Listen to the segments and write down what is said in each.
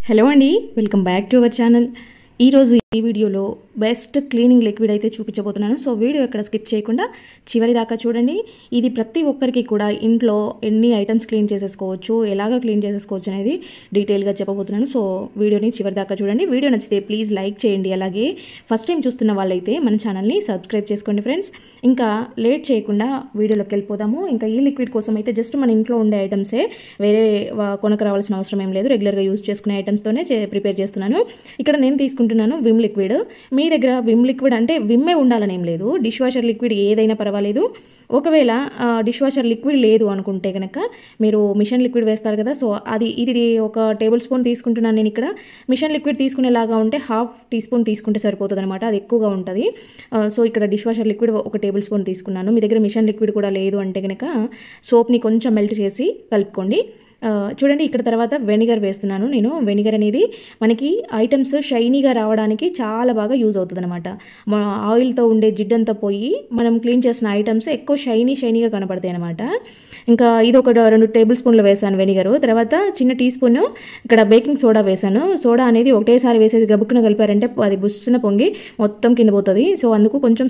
Hello అండి, welcome back to our channel. ఈరోజు ఈ వీడియోలో బెస్ట్ క్లీనింగ్ లిక్విడ్ అయితే చూపించబోతున్నాను. సో వీడియో ఎక్కడ స్కిప్ చేయకుండా చివరి దాకా చూడండి. ఇది ప్రతి ఒక్కరికి కూడా ఇంట్లో ఎన్ని ఐటమ్స్ క్లీన్ చేసేసుకోవచ్చు, ఎలాగ క్లీన్ చేసేసుకోవచ్చు అనేది డీటెయిల్గా చెప్పబోతున్నాను. సో వీడియోని చివరి దాకా చూడండి. వీడియో నచ్చితే ప్లీజ్ లైక్ చేయండి. అలాగే ఫస్ట్ టైం చూస్తున్న వాళ్ళైతే మన ఛానల్ని సబ్స్క్రైబ్ చేసుకోండి ఫ్రెండ్స్. ఇంకా లేట్ చేయకుండా వీడియోలోకి వెళ్ళిపోదాము. ఇంకా ఈ లిక్విడ్ కోసం అయితే జస్ట్ మన ఇంట్లో ఉండే ఐటమ్సే, వేరే కొనక రావాల్సిన అవసరం ఏం లేదు. రెగ్యులర్గా యూజ్ చేసుకునే ఐటమ్స్తోనే ప్రిపేర్ చేస్తున్నాను. ఇక్కడ నేను తీసుకుంటున్నాను విమ్ లిక్విడ్. మీ దగ్గర విమ్ లిక్విడ్ అంటే విమ్మే ఉండాలని ఏం లేదు, డిష్ వాషర్ లిక్విడ్ ఏదైనా పర్వాలేదు. ఒకవేళ డిష్ వాషర్ లిక్విడ్ లేదు అనుకుంటే కనుక మీరు మిషన్ లిక్విడ్ వేస్తారు కదా, సో ఇది ఒక టేబుల్ స్పూన్ తీసుకుంటున్నాను నేను. ఇక్కడ మిషన్ లిక్విడ్ తీసుకునేలాగా ఉంటే 1/2 టీ స్పూన్ తీసుకుంటే సరిపోతుంది అనమాట, అది ఎక్కువగా ఉంటుంది. సో ఇక్కడ డిష్ వాషర్ లిక్విడ్ ఒక టేబుల్ స్పూన్ తీసుకున్నాను. మీ దగ్గర మిషన్ లిక్విడ్ కూడా లేదు అంటే కనుక సోప్ని కొంచెం మెల్ట్ చేసి కలుపుకోండి. చూడండి, ఇక్కడ తర్వాత వెనిగర్ వేస్తున్నాను నేను. వెనిగర్ అనేది మనకి ఐటమ్స్ షైనీగా రావడానికి చాలా బాగా యూజ్ అవుతుంది అనమాట. ఆయిల్తో ఉండే జిడ్డంతా పోయి మనం క్లీన్ చేసిన ఐటమ్స్ ఎక్కువ షైనీగా కనపడతాయి అనమాట. ఇంకా ఇది ఒక 2 టేబుల్ స్పూన్లు వేసాను వెనిగరు. తర్వాత చిన్న టీ స్పూన్ ఇక్కడ బేకింగ్ సోడా వేసాను. సోడా అనేది ఒకటేసారి వేసేసి గబుక్కున కలిపారంటే అది బుస్సున పొంగి మొత్తం కింద పోతుంది. సో అందుకు కొంచెం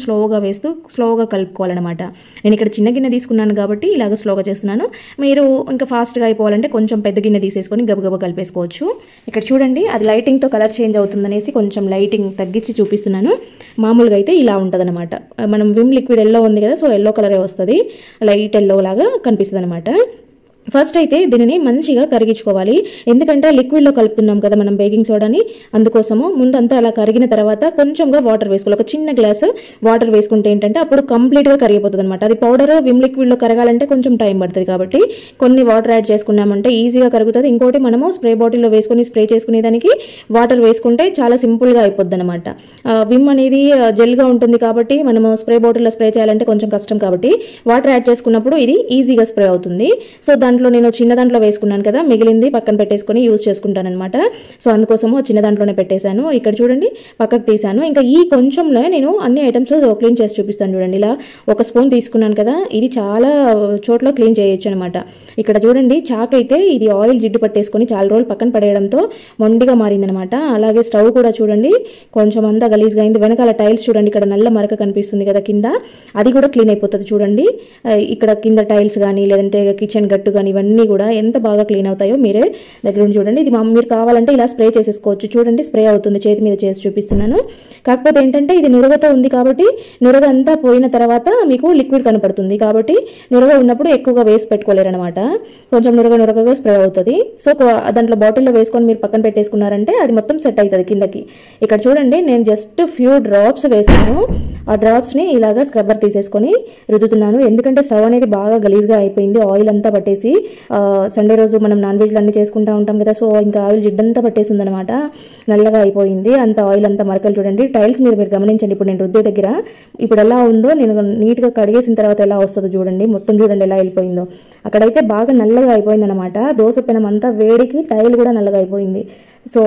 స్లోగా కలుపుకోవాలన్నమాట. నేను ఇక్కడ చిన్న గిన్నె తీసుకున్నాను కాబట్టి ఇలాగ స్లోగా చేస్తున్నాను. మీరు ఇంకా ఫాస్ట్గా అయిపోవాలంటే కొంచెం పెద్ద గిన్నె తీసేసుకొని గబగబా కలిపేసుకోవచ్చు. ఇక్కడ చూడండి, అది లైటింగ్తో కలర్ చేంజ్ అవుతుందనేసి కొంచెం లైటింగ్ తగ్గించి చూపిస్తున్నాను. మామూలుగా అయితే ఇలా ఉంటుంది అనమాట. మనం విమ్ లిక్విడ్ ఎల్లో ఉంది కదా, సో ఎల్లో కలరే వస్తుంది, లైట్ ఎల్లో లాగా కనిపిస్తుంది అనమాట. ఫస్ట్ అయితే దీనిని మంచిగా కరిగించుకోవాలి. ఎందుకంటే లిక్విడ్లో కలుపుతున్నాం కదా మనం బేకింగ్ సోడాని, అందుకోసము ముందంతా అలా కరిగిన తర్వాత కొంచెంగా వాటర్ వేసుకోవాలి. ఒక చిన్న గ్లాసు వాటర్ వేసుకుంటే ఏంటంటే అప్పుడు కంప్లీట్గా కరిగిపోతుంది అనమాట. అది పౌడర్ విమ్ లిక్విడ్లో కరగాలంటే కొంచెం టైం పడుతుంది కాబట్టి కొన్ని వాటర్ యాడ్ చేసుకున్నామంటే ఈజీగా కరుగుతుంది. ఇంకోటి మనము స్ప్రే బాటిల్లో వేసుకొని స్ప్రే చేసుకునేదానికి వాటర్ వేసుకుంటే చాలా సింపుల్గా అయిపోద్ది అనమాట. విమ్ అనేది జెల్గా ఉంటుంది కాబట్టి మనము స్ప్రే బాటిల్లో స్ప్రే చేయాలంటే కొంచెం కష్టం కాబట్టి వాటర్ యాడ్ చేసుకున్నప్పుడు ఇది ఈజీగా స్ప్రే అవుతుంది. సో దాంట్లో నేను చిన్న దాంట్లో వేసుకున్నాను కదా, మిగిలింది పక్కన పెట్టేసుకొని యూజ్ చేసుకుంటాను అనమాట. సో అందుకోసము చిన్న దాంట్లోనే పెట్టేశాను. ఇక్కడ చూడండి పక్కకు తీసాను. ఇంకా ఈ కొంచెంలో నేను అన్ని ఐటమ్స్ క్లీన్ చేసి చూపిస్తాను. చూడండి, ఇలా ఒక స్పూన్ తీసుకున్నాను కదా, ఇది చాలా చోట్ల క్లీన్ చేయొచ్చు అనమాట. ఇక్కడ చూడండి, చాక్ అయితే ఇది ఆయిల్ జిడ్డు పట్టేసుకొని చాలా రోజులు పక్కన పడేయడంతో మొండిగా మారిందనమాట. అలాగే స్టవ్ కూడా చూడండి కొంచెం అంతా గలీజ్గా అయింది. వెనకాల టైల్స్ చూడండి, ఇక్కడ నల్ల మరక కనిపిస్తుంది కదా కింద, అది కూడా క్లీన్ అయిపోతుంది. చూడండి ఇక్కడ కింద టైల్స్ కానీ లేదంటే కిచెన్ గట్టు కానీ ఇవన్నీ కూడా ఎంత బాగా క్లీన్ అవుతాయో మీరే దగ్గర ఉండి చూడండి. ఇది మీరు కావాలంటే ఇలా స్ప్రే చేసేసుకోవచ్చు. చూడండి స్ప్రే అవుతుంది, చేతి మీద చేసి చూపిస్తున్నాను. కాకపోతే ఏంటంటే ఇది నురగతో ఉంది కాబట్టి నురగ అంతా పోయిన తర్వాత మీకు లిక్విడ్ కనపడుతుంది. కాబట్టి నురగ ఉన్నప్పుడు ఎక్కువగా వేసి పెట్టుకోలేరు అనమాట. కొంచెం నురగగా స్ప్రే అవుతుంది. సో దాంట్లో బాటిల్లో వేసుకొని మీరు పక్కన పెట్టేసుకున్నారంటే అది మొత్తం సెట్ అవుతుంది కిందకి. ఇక్కడ చూడండి, నేను జస్ట్ ఫ్యూ డ్రాప్స్ వేసాను. ఆ డ్రాప్స్ని ఇలాగా స్క్రబ్బర్ తీసేసుకొని రుద్దుతున్నాను. ఎందుకంటే స్టవ్ అనేది బాగా గలీజ్గా అయిపోయింది, ఆయిల్ అంతా పట్టేసి. సండే రోజు మనం నాన్ వెజ్లు అన్నీ చేసుకుంటూ ఉంటాం కదా, సో ఇంకా ఆయిల్ జిడ్డంతా పట్టేసి ఉందనమాట, నల్లగా అయిపోయింది. అంత ఆయిల్ అంతా మరకలు చూడండి టైల్స్ మీద మీరు గమనించండి. ఇప్పుడు నేను రుద్దే దగ్గర ఇప్పుడు ఎలా ఉందో, నేను నీట్గా కడిగేసిన తర్వాత ఎలా వస్తుందో చూడండి. మొత్తం చూడండి ఎలా వెళ్ళిపోయిందో. అక్కడైతే బాగా నల్లగా అయిపోయింది అనమాట. దోశ పెనం అంతా వేడికి టైల్ కూడా నల్లగా అయిపోయింది. సో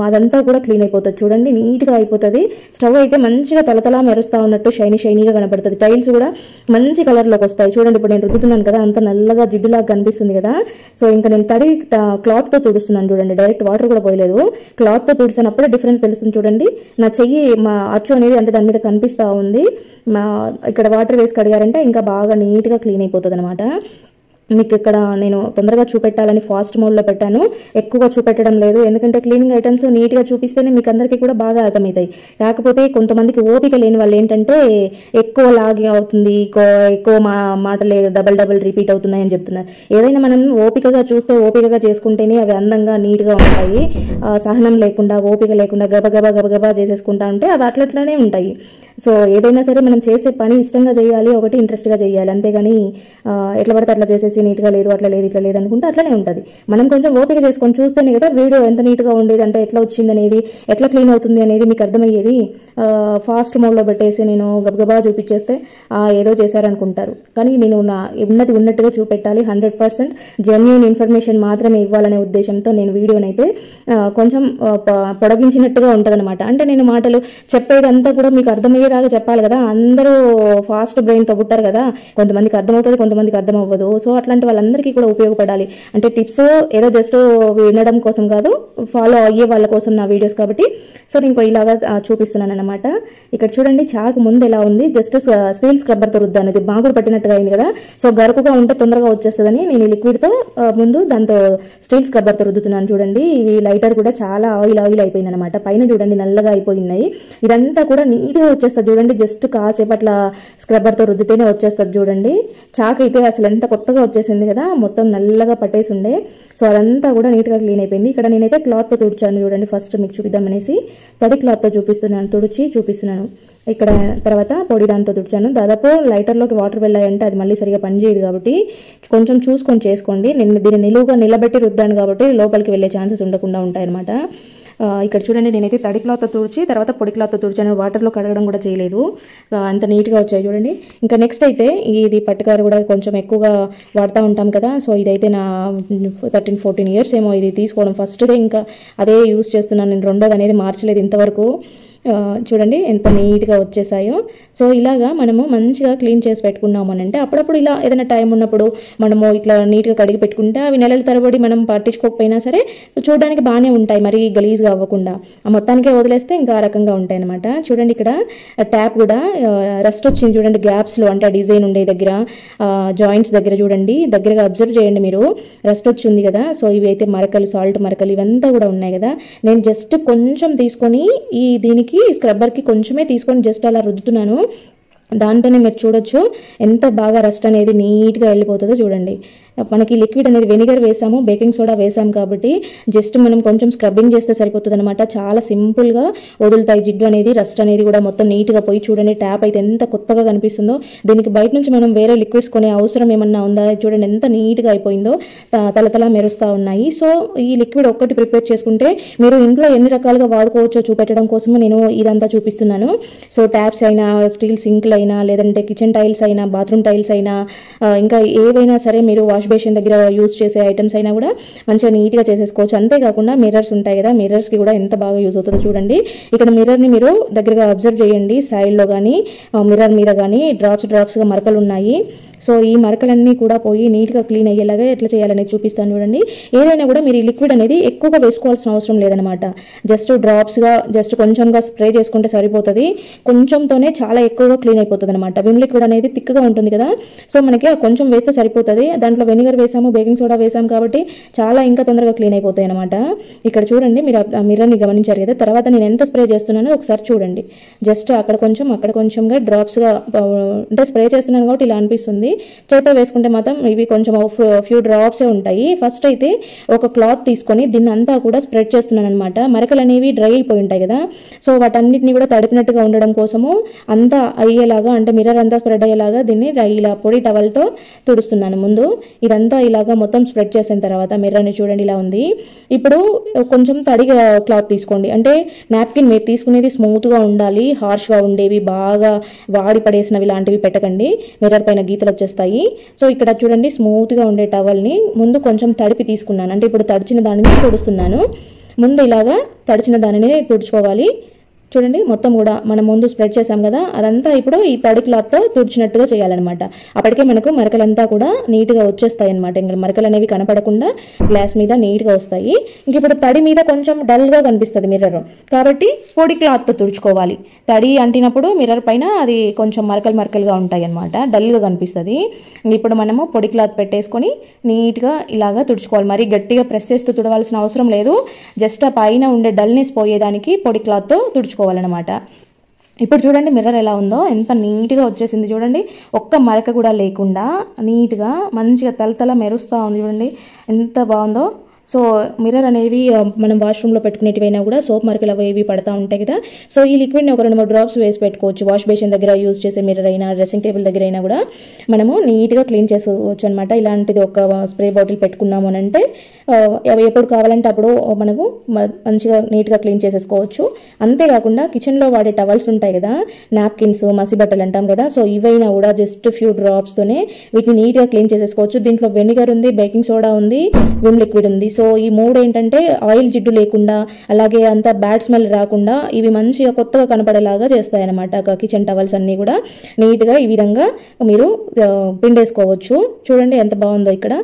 అదంతా కూడా క్లీన్ అయిపోతుంది. చూడండి నీట్గా అయిపోతుంది. స్టవ్ అయితే మంచిగా తలతలా మెరుస్తూ ఉన్నట్టు షైనీగా కనపడుతుంది. టైల్స్ కూడా మంచి కలర్లోకి వస్తాయి. చూడండి ఇప్పుడు నేను రుద్దుతున్నాను కదా, అంత నల్లగా జిడ్డులాగా కనిపిస్తుంది కదా. సో ఇంకా నేను తడి క్లాత్తో తుడుస్తున్నాను. చూడండి డైరెక్ట్ వాటర్ కూడా పోయలేదు, క్లాత్తో తుడిసినప్పుడే డిఫరెన్స్ తెలుస్తుంది. చూడండి నా చెయ్యి అచ్చు అనేది అంటే దాని మీద కనిపిస్తూ ఉంది. ఇక్కడ వాటర్ వేసి కడిగారంటే ఇంకా బాగా నీట్గా క్లీన్ అయిపోతుంది అనమాట. మీకు ఇక్కడ నేను తొందరగా చూపెట్టాలని ఫాస్ట్ మోడ్లో పెట్టాను, ఎక్కువగా చూపెట్టడం లేదు. ఎందుకంటే క్లీనింగ్ ఐటమ్స్ నీట్గా చూపిస్తేనే మీకు అందరికీ కూడా బాగా అర్థమవుతాయి. కాకపోతే కొంతమందికి ఓపిక లేని వాళ్ళు ఏంటంటే ఎక్కువ లాగి అవుతుంది, ఎక్కువ మాటలే డబల్ రిపీట్ అవుతున్నాయని చెప్తున్నారు. ఏదైనా మనం ఓపికగా చూస్తే ఓపికగా చేసుకుంటేనే అవి అందంగా నీట్గా ఉంటాయి. సహనం లేకుండా ఓపిక లేకుండా గబగబా చేసేసుకుంటా ఉంటే అవి అట్లనే ఉంటాయి. సో ఏదైనా సరే మనం చేసే పని ఇష్టంగా చేయాలి, ఒకటి ఇంట్రెస్ట్గా చేయాలి. అంతేగాని ఎట్లా పడితే అట్లా చేసేసి నీట్గా లేదు అట్లా లేదు ఇట్లా లేదు అనుకుంటే అట్లనే ఉంటుంది. మనం కొంచెం ఓపిక చేసుకొని చూస్తేనే కదా వీడియో ఎంత నీట్గా ఉండేది, అంటే ఎట్లా వచ్చింది అనేది, ఎట్లా క్లీన్ అవుతుంది అనేది మీకు అర్థమయ్యేది. ఫాస్ట్ మోడ్లో పెట్టేసి నేను గబగబా చూపించేస్తే ఏదో చేశారనుకుంటారు. కానీ నేను ఉన్నది ఉన్నట్టుగా చూపెట్టాలి, 100% జెన్యూన్ ఇన్ఫర్మేషన్ మాత్రమే ఇవ్వాలనే ఉద్దేశంతో నేను వీడియోనైతే కొంచెం పొడిగించినట్టుగా ఉంటుంది అనమాట. అంటే నేను మాటలు చెప్పేదంతా కూడా మీకు అర్థమయ్యేలాగా చెప్పాలి కదా. అందరూ ఫాస్ట్ బ్రెయిన్తో పుట్టారు కదా, కొంతమందికి అర్థమవుతుంది కొంతమందికి అర్థం అవ్వదు. సో అట్లా అట్లాంటి వాళ్ళందరికీ కూడా ఉపయోగపడాలి. అంటే టిప్స్ ఏదో జస్ట్ వినడం కోసం కాదు, ఫాలో అయ్యే వాళ్ళ కోసం నా వీడియోస్ కాబట్టి సో నేను ఇలాగా చూపిస్తున్నాను అనమాట. ఇక్కడ చూడండి చాకు ముందు ఎలా ఉంది, జస్ట్ స్టీల్ స్క్రబ్బర్తో రుద్దాను. ఇది బాగా పట్టినట్టుగా అయింది కదా, సో గరుకుగా ఉంటే తొందరగా వచ్చేస్తుందని నేను ఈ లిక్విడ్తో ముందు దాంతో స్టీల్ స్క్రబ్బర్తో రుద్దుతున్నాను. చూడండి ఇవి లైటర్ కూడా చాలా ఆయిల్ అయిపోయింది అనమాట. పైన చూడండి నల్లగా అయిపోయినాయి. ఇదంతా కూడా నీట్గా వచ్చేస్తుంది చూడండి, జస్ట్ కాసేపు అట్లా స్క్రబ్బర్తో రుద్దితేనే వచ్చేస్తుంది. చూడండి చాకు అయితే అసలు ఎంత కొత్తగా వచ్చేసింది కదా, మొత్తం నల్లగా పట్టేసి ఉండే. సో అదంతా కూడా నీట్గా క్లీన్ అయిపోయింది. ఇక్కడ నేనైతే క్లాత్తో తుడిచాను చూడండి, ఫస్ట్ మీకు చూపిద్దామనేసి తడి క్లాత్తో చూపిస్తున్నాను. ఇక్కడ తర్వాత పొడి దాంతో తుడిచాను. దాదాపు లైటర్లోకి వాటర్ వెళ్ళాయంటే అది మళ్ళీ సరిగా పనిచేయదు కాబట్టి కొంచెం చూసుకొని చేసుకోండి. నేను దీన్ని నిలువుగా నిలబెట్టి రుద్దాను కాబట్టి లోపలికి వెళ్ళే ఛాన్సెస్ ఉండకుండా ఉంటాయన్నమాట. ఇక్కడ చూడండి నేనైతే తడి క్లాత్తో తుడిచి తర్వాత పొడి క్లాత్తో తుడిచాను, వాటర్లో కడగడం కూడా చేయలేదు. అంత నీట్గా వచ్చాయి చూడండి. ఇంకా నెక్స్ట్ అయితే ఇది పట్టుకారు కూడా కొంచెం ఎక్కువగా వాడుతూ ఉంటాం కదా, సో ఇదైతే నా 13-14 ఇయర్స్ ఏమో ఇది తీసుకోవడం. ఫస్ట్ డే ఇంకా అదే యూజ్ చేస్తున్నాను నేను, రెండోది అనేది మార్చలేదు ఇంతవరకు. చూడండి ఎంత నీట్గా వచ్చేసాయో. సో ఇలాగా మనము మంచిగా క్లీన్ చేసి పెట్టుకున్నాము అని అంటే అప్పుడప్పుడు ఇలా ఏదైనా టైం ఉన్నప్పుడు మనము ఇట్లా నీట్గా కడిగి పెట్టుకుంటే అవి నెలల తరబడి మనం పట్టించుకోకపోయినా సరే చూడడానికి బాగానే ఉంటాయి, మరి గలీజ్గా అవ్వకుండా. ఆ మొత్తానికే వదిలేస్తే ఇంకా ఆ రకంగా ఉంటాయి అనమాట. చూడండి ఇక్కడ ట్యాప్ కూడా రస్ట్ వచ్చింది చూడండి, గ్యాప్స్లో అంటే డిజైన్ ఉండే దగ్గర జాయింట్స్ దగ్గర చూడండి, దగ్గరగా అబ్జర్వ్ చేయండి మీరు, రస్ట్ వచ్చింది కదా. సో ఇవి అయితే మరకలు, సాల్ట్ మరకలు ఇవంతా కూడా ఉన్నాయి కదా. నేను జస్ట్ కొంచెం తీసుకొని దీనికి స్క్రబ్బర్కి కొంచెమే తీసుకొని జస్ట్ అలా రుద్దుతున్నాను. దాంతోనే మీరు చూడొచ్చు ఎంత బాగా రస్ట్ అనేది నీట్గా వెళ్ళిపోతుందో చూడండి. మనకి లిక్విడ్ అనేది వెనిగర్ వేసాము, బేకింగ్ సోడా వేసాం కాబట్టి జస్ట్ మనం కొంచెం స్క్రబ్బింగ్ చేస్తే సరిపోతుంది అనమాట. చాలా సింపుల్గా వదులుతాయి జిడ్డు అనేది, రస్ట్ అనేది కూడా మొత్తం నీట్గా పోయి. చూడండి ట్యాప్ అయితే ఎంత కొత్తగా కనిపిస్తుందో. దీనికి బయట నుంచి మనం వేరే లిక్విడ్స్ కొనే అవసరం ఏమన్నా ఉందా? చూడండి ఎంత నీట్గా అయిపోయిందో, తలతల మెరుస్తూ ఉన్నాయి. సో ఈ లిక్విడ్ ఒక్కటి ప్రిపేర్ చేసుకుంటే మీరు ఇంట్లో ఎన్ని రకాలుగా వాడుకోవచ్చో చూపెట్టడం కోసం నేను ఇదంతా చూపిస్తున్నాను. సో ట్యాప్స్ అయినా, స్టీల్ సింక్లు అయినా, లేదంటే కిచెన్ టైల్స్ అయినా, బాత్రూమ్ టైల్స్ అయినా, ఇంకా ఏవైనా సరే మీరు వాష్ బేసిన్ దగ్గర యూజ్ చేసే ఐటమ్స్ అయినా కూడా మంచిగా నీట్గా చేసేసుకోవచ్చు. అంతేకాకుండా మిర్రర్స్ ఉంటాయి కదా, మిర్రర్స్కి కూడా ఎంత బాగా యూజ్ అవుతుందో చూడండి. ఇక్కడ మిర్రర్ని మీరు దగ్గరగా అబ్జర్వ్ చేయండి, సైడ్లో కానీ మిర్రర్ మీద కానీ డ్రాప్స్గా మరకలు ఉన్నాయి. సో ఈ మరకలన్నీ కూడా పోయి నీట్గా క్లీన్ అయ్యేలాగా ఎట్లా చేయాలనేది చూపిస్తాను చూడండి. ఏదైనా కూడా మీరు ఈ లిక్విడ్ అనేది ఎక్కువగా వేసుకోవాల్సిన అవసరం లేదనమాట. జస్ట్ డ్రాప్స్గా జస్ట్ కొంచెంగా స్ప్రే చేసుకుంటే సరిపోతుంది. కొంచెంతోనే చాలా ఎక్కువగా క్లీన్ అయిపోతుంది అనమాట. విమ్ లిక్విడ్ అనేది థిక్గా ఉంటుంది కదా, సో మనకి కొంచెం వేస్తే సరిపోతుంది. దాంట్లో వెనిగర్ వేసాము, బేకింగ్ సోడా వేసాము కాబట్టి చాలా ఇంకా తొందరగా క్లీన్ అయిపోతాయి అనమాట. ఇక్కడ చూడండి మీరు ఆ మిర్రర్ని గమనించారు కదా. తర్వాత నేను ఎంత స్ప్రే చేస్తున్నానో ఒకసారి చూడండి. జస్ట్ అక్కడ కొంచెంగా డ్రాప్స్గా అంటే స్ప్రే చేస్తున్నాను కాబట్టి ఇలా అనిపిస్తుంది. చేతితో వేసుకుంటే మాత్రం ఇవి కొంచెం ఫ్యూ డ్రాప్సే ఉంటాయి. ఫస్ట్ అయితే ఒక క్లాత్ తీసుకొని దీన్ని అంతా కూడా స్ప్రెడ్ చేస్తున్నాను అనమాట. మరకలు అనేవి డ్రై అయిపోయి ఉంటాయి కదా, సో వాటన్నిటిని కూడా తడిపినట్టుగా ఉండడం కోసము అంతా అయ్యేలాగా, అంటే మిర్రర్ అంతా స్ప్రెడ్ అయ్యేలాగా దీన్ని ఇలా పొడి టవల్తో తుడుస్తున్నాను. ముందు ఇదంతా ఇలాగా మొత్తం స్ప్రెడ్ చేసిన తర్వాత మిర్రర్ని చూడండి ఇలా ఉంది. ఇప్పుడు కొంచెం తడి క్లాత్ తీసుకోండి. అంటే నాప్కిన్ మీరు తీసుకునేది స్మూత్గా ఉండాలి, హార్ష్గా ఉండేవి బాగా వాడి పడేసినవి లాంటివి పెట్టకండి, మిర్రర్ పైన గీతలు వచ్చేస్తాయి. సో ఇక్కడ చూడండి స్మూత్గా ఉండే టవల్ని ముందు కొంచెం తడిపి తీసుకున్నాను. అంటే ఇప్పుడు తడిచిన దానిని తుడుస్తున్నాను. ముందు ఇలాగా తడిచిన దానిని తుడుచుకోవాలి. చూడండి మొత్తం కూడా మనం ముందు స్ప్రెడ్ చేసాం కదా, అదంతా ఇప్పుడు ఈ తడి క్లాత్తో తుడిచినట్టుగా చేయాలన్నమాట. అప్పటికే మనకు మరకలంతా కూడా నీట్గా వచ్చేస్తాయి అనమాట. ఇంకా మరకలు అనేవి కనపడకుండా గ్లాస్ మీద నీట్గా వస్తాయి. ఇంక ఇప్పుడు తడి మీద కొంచెం డల్గా కనిపిస్తుంది మిర్రర్ కాబట్టి పొడి క్లాత్తో తుడుచుకోవాలి. తడి అంటినప్పుడు మిర్రర్ పైన అది కొంచెం మరకలుగా ఉంటాయి అనమాట, డల్గా కనిపిస్తుంది. ఇప్పుడు మనము పొడి క్లాత్ పెట్టేసుకొని నీట్గా ఇలాగా తుడుచుకోవాలి. మరి గట్టిగా ప్రెస్ చేస్తూ తుడవాల్సిన అవసరం లేదు. జస్ట్ ఆ పైన ఉండే డల్నెస్ పోయేదానికి పొడి క్లాత్తో తుడుచుకోవాలన్నమాట. ఇప్పుడు చూడండి మిర్రర్ ఎలా ఉందో, ఎంత నీట్గా వచ్చేసింది చూడండి, ఒక్క మరక కూడా లేకుండా నీట్గా మంచిగా తలతల మెరుస్తూ ఉంది చూడండి ఎంత బాగుందో. సో మిర్రర్ అనేవి మనం వాష్రూమ్లో పెట్టుకునేటివైనా కూడా సోప్ మరకలు అవి పడతా ఉంటాయి కదా, సో ఈ లిక్విడ్ని ఒక 2-3 డ్రాప్స్ వేసి పెట్టుకోవచ్చు. వాష్ బేసిన్ దగ్గర యూజ్ చేసే మిర్రర్ అయినా, డ్రెస్సింగ్ టేబుల్ దగ్గర అయినా కూడా మనము నీట్గా క్లీన్ చేసుకోవచ్చు అనమాట. ఇలాంటిది ఒక స్ప్రే బాటిల్ పెట్టుకున్నాము అని అంటే ఎప్పుడు కావాలంటే అప్పుడు మనకు మంచిగా నీట్గా క్లీన్ చేసేసుకోవచ్చు. అంతేకాకుండా కిచెన్లో వాడే టవల్స్ ఉంటాయి కదా, నాప్కిన్స్, మసి బట్టలు అంటాం కదా, సో ఇవైనా కూడా జస్ట్ ఫ్యూ డ్రాప్స్తోనే వీటిని నీట్గా క్లీన్ చేసేసుకోవచ్చు. దీంట్లో వెనిగర్ ఉంది, బేకింగ్ సోడా ఉంది, విమ్ లిక్విడ్ ఉంది. సో ఈ మూడు ఏంటంటే ఆయిల్ జిడ్డు లేకుండా అలాగే అంత బ్యాడ్ స్మెల్ రాకుండా ఇవి మంచిగా కొత్తగా కనపడేలాగా చేస్తాయి అన్నమాట. కిచెన్ టవల్స్ అన్నీ కూడా నీట్గా ఈ విధంగా మీరు పిండేసుకోవచ్చు. చూడండి ఎంత బాగుందో ఇక్కడ.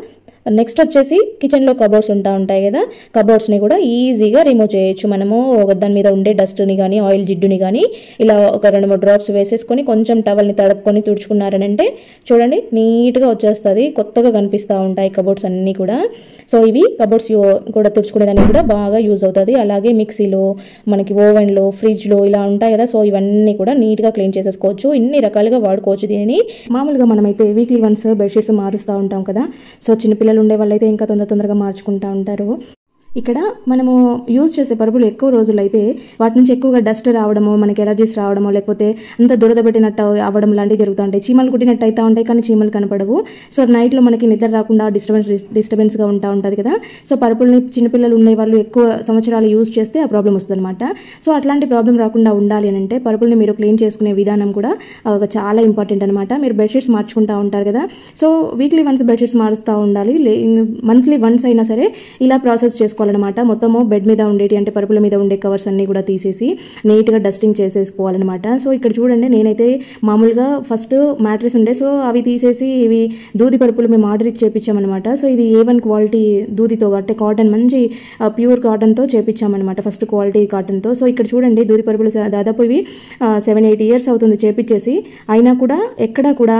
నెక్స్ట్ వచ్చేసి కిచెన్లో కబోర్డ్స్ ఉంటాయి కదా, కబోర్డ్స్ని కూడా ఈజీగా రిమూవ్ చేయొచ్చు మనము. దాని మీద ఉండే డస్ట్ని కానీ ఆయిల్ జిడ్డుని కానీ ఇలా ఒక 2-3 డ్రాప్స్ వేసేసుకొని కొంచెం టవల్ని తడుపుకొని తుడుచుకున్నారనంటే చూడండి నీట్గా వచ్చేస్తుంది, కొత్తగా కనిపిస్తూ ఉంటాయి కబోర్డ్స్ అన్నీ కూడా. సో ఇవి కబోర్డ్స్ కూడా తుడుచుకునేదానికి కూడా బాగా యూజ్ అవుతుంది. అలాగే మిక్సీలో, మనకి ఓవెన్లో, ఫ్రిడ్జ్లో ఇలా ఉంటాయి కదా, సో ఇవన్నీ కూడా నీట్గా క్లీన్ చేసేసుకోవచ్చు. ఇన్ని రకాలుగా వాడుకోవచ్చు దీనిని. మామూలుగా మనమైతే వీక్లీ వన్స్ బెడ్షీట్స్ మారుస్తూ ఉంటాం కదా, సో చిన్నపిల్లలు ఉండే వాళ్ళైతే ఇంకా తొందరగా మార్చుకుంటూ ఉంటారు. ఇక్కడ మనము యూజ్ చేసే పరుపులు ఎక్కువ రోజులు అయితే వాటి నుంచి ఎక్కువగా డస్ట్ రావడము, మనకి ఎలర్జీస్ రావడము, లేకపోతే అంత దురద పెట్టినట్టు అవ్వడం లాంటివి జరుగుతూ ఉంటాయి. చీమలు కుట్టినట్టు అవుతూ ఉంటాయి కానీ చీమలు కనపడవు. సో నైట్లో మనకి నిద్ర రాకుండా డిస్టర్బెన్స్గా ఉంటుంది కదా. సో పరుపుల్ని చిన్నపిల్లలు ఉండే వాళ్ళు ఎక్కువ సంవత్సరాలు యూజ్ చేస్తే ఆ ప్రాబ్లం వస్తుంది అనమాట. సో అట్లాంటి ప్రాబ్లం రాకుండా ఉండాలి అని అంటే పరుపుల్ని మీరు క్లీన్ చేసుకునే విధానం కూడా చాలా ఇంపార్టెంట్ అనమాట. మీరు బెడ్షీట్స్ మార్చుకుంటూ ఉంటారు కదా, సో వీక్లీ వన్స్ బెడ్షీట్స్ మారుస్తూ ఉండాలి. మంత్లీ వన్స్ అయినా సరే ఇలా ప్రాసెస్ చేసుకోవాలి అనమాట. మొత్తము బెడ్ మీద ఉండేటి అంటే పరుపుల మీద ఉండే కవర్స్ అన్నీ కూడా తీసేసి నీట్గా డస్టింగ్ చేసేసుకోవాలన్నమాట. సో ఇక్కడ చూడండి నేనైతే మామూలుగా ఫస్ట్ మ్యాట్రెస్ ఉండే, సో అవి తీసేసి ఇవి దూది పరుపులు మేము ఆర్డర్ ఇచ్చి చేపించామన్నమాట. సో ఇది A1 క్వాలిటీ దూదితో అంటే కాటన్, మంచి ప్యూర్ కాటన్తో చేపించామన్నమాట, ఫస్ట్ క్వాలిటీ కాటన్తో. సో ఇక్కడ చూడండి దూది పరుపులు దాదాపు ఇవి 7-8 ఇయర్స్ అవుతుంది చేపించేసి, అయినా కూడా ఎక్కడా కూడా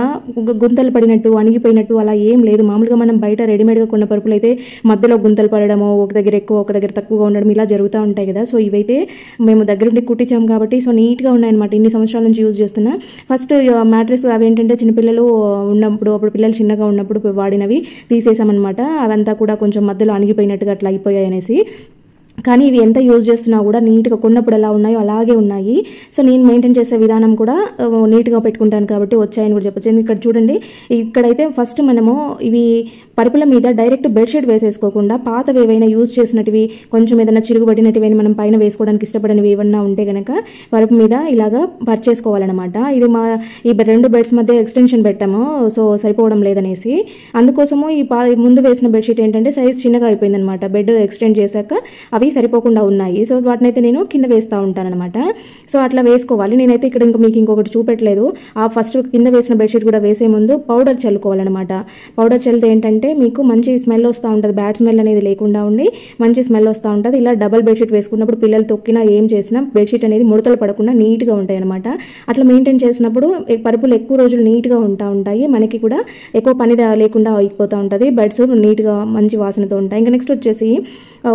గుంతలు పడినట్టు అణిగిపోయినట్టు అలా ఏం లేదు. మామూలుగా మనం బయట రెడీమేడ్గా కొన్న పరుపులు అయితే మధ్యలో గుంతలు పడడము, ఒక దగ్గర ఎక్కువ ఒక దగ్గర తక్కువగా ఉండడం ఇలా జరుగుతూ ఉంటాయి కదా. సో ఇవైతే మేము దగ్గరుండి కుట్టించాం కాబట్టి సో నీట్గా ఉన్నాయన్నమాట. ఇన్ని సంవత్సరాల నుంచి యూజ్ చేస్తున్నా. ఫస్ట్ మ్యాట్రెస్ అవి ఏంటంటే చిన్నపిల్లలు ఉన్నప్పుడు, అప్పుడు పిల్లలు చిన్నగా ఉన్నప్పుడు వాడినవి తీసేసామన్నమాట. అవంతా కూడా కొంచెం మధ్యలో అణిగిపోయినట్టుగా అట్లా అయిపోయాయి అనేసి. కానీ ఇవి ఎంత యూజ్ చేస్తున్నా కూడా నీట్గా కొన్నప్పుడు ఎలా ఉన్నాయో అలాగే ఉన్నాయి. సో నేను మెయింటైన్ చేసే విధానం కూడా నీట్గా పెట్టుకుంటాను కాబట్టి వచ్చాయని కూడా చెప్పొచ్చు. ఇక్కడ చూడండి ఇక్కడైతే ఫస్ట్ మనము ఇవి పరుపుల మీద డైరెక్ట్ బెడ్షీట్ వేసేసుకోకుండా పాతవి ఏవైనా యూజ్ చేసినటివి, కొంచెం ఏదైనా చిరుగుబడినటివి మనం పైన వేసుకోవడానికి ఇష్టపడనివి ఏమన్నా ఉంటే కనుక పరుపు మీద ఇలాగా పర్చేసుకోవాలన్నమాట. ఇది ఈ 2 బెడ్స్ మధ్య ఎక్స్టెన్షన్ పెట్టాము, సో సరిపోవడం లేదనేసి. అందుకోసము ఈ ముందు వేసిన బెడ్షీట్ ఏంటంటే సైజ్ చిన్నగా అయిపోయిందనమాట. బెడ్ ఎక్స్టెండ్ చేశాక అవి సరిపోకుండా ఉన్నాయి. సో వాటిని అయితే నేను కింద వేస్తూ ఉంటానన్నమాట. సో అట్లా వేసుకోవాలి. నేనైతే ఇక్కడ మీకు ఇంకొకటి చూపెట్టలేదు. ఆ ఫస్ట్ కింద వేసిన బెడ్షీట్ కూడా వేసే ముందు పౌడర్ చల్లుకోవాలన్నమాట. పౌడర్ చల్లితే ఏంటంటే మీకు మంచి స్మెల్ వస్తూ ఉంటుంది, బ్యాడ్ స్మెల్ అనేది లేకుండా ఉండి మంచి స్మెల్ వస్తూ ఉంటుంది. ఇలా డబల్ బెడ్షీట్ వేసుకున్నప్పుడు పిల్లలు తొక్కినా ఏం చేసినా బెడ్షీట్ అనేది ముడతలు పడకుండా నీట్గా ఉంటాయి అనమాట. అట్లా మెయింటైన్ చేసినప్పుడు పరుపులు ఎక్కువ రోజులు నీట్గా ఉంటాయి. మనకి కూడా ఎక్కువ పని లేకుండా అయిపోతూ ఉంటుంది. బెడ్స్ నీట్గా మంచి వాసనతో ఉంటాయి. ఇంకా నెక్స్ట్ వచ్చేసి